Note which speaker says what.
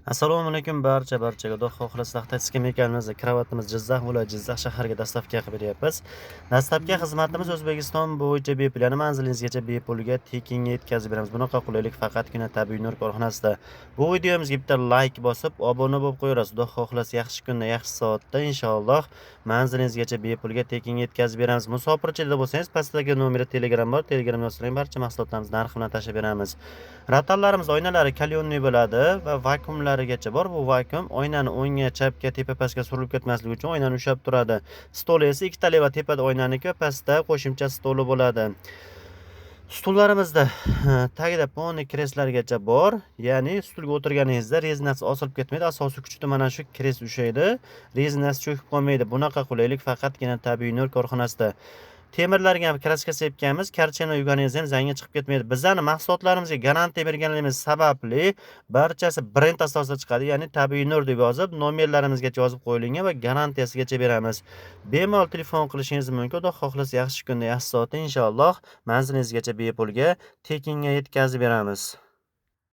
Speaker 1: Assalomu alaykum barchaga. Xudo xohlasa taxtachiga ekanmiz. Kravatimiz Jizzax viloyati Jizzax shahriga dostavka qilib beryapmiz. Dastlabki xizmatimiz O'zbekiston bo'yicha bepul, ya'ni manzilingizgacha bepulga tekinga yetkazib beramiz. Bunaqa qulaylik faqatgina Tabiiy Nur korxonasida. Bu videomizga bitta like bosib, obuna bo'lib qo'yarsiz. Xudo xohlasa yaxshi kunda, yaxshi soatda inshaalloh manzilingizgacha bepulga tekinga yetkazib beramiz. Musofirchilikda bo'lsangiz, pastdagi nomerda Telegram bor. Telegram yozsang barcha mahsulotlarimizni narxi bilan tashlab beramiz. Ratallarimiz oynalari kalyonniy bo'ladi va vakuumlarigacha bor. Bu vakuum oynani o'ngga, chapga, tepa pastga surilib ketmasligi uchun oynani ushlab turadi. Stoli esa ikkitali va tepada oynaniki va pastda qo'shimcha stoli bo'ladi. Stullarimizda tagida ponni kreslargacha bor. Ya'ni stulga o'tirganingizda rezinasi osilib ketmaydi. Asosiy kuchda mana shu kres ushlaydi. Rezinasi cho'kib qolmaydi. Bunaqa qulaylik faqatgina Tabiiy Nur korxonasida. Temirlarga ham kraska sepganmiz, karchani yuvganingiz ham zangi chiqib ketmaydi. Bizlarning mahsulotlarimizga garantiya berganligimiz sababli barchasi brend asosida chiqadi, ya'ni Tabiiy Nur deb yozib, nomerlarimizgacha yozib qo'yilgan va garantiyasigacha beramiz. Bemalol telefon qilishingiz mumkin. Xudo xohlasa yaxshi kunda, yaxshi soatda inshaalloh manzilingizgacha bepulga tekinga yetkazib beramiz.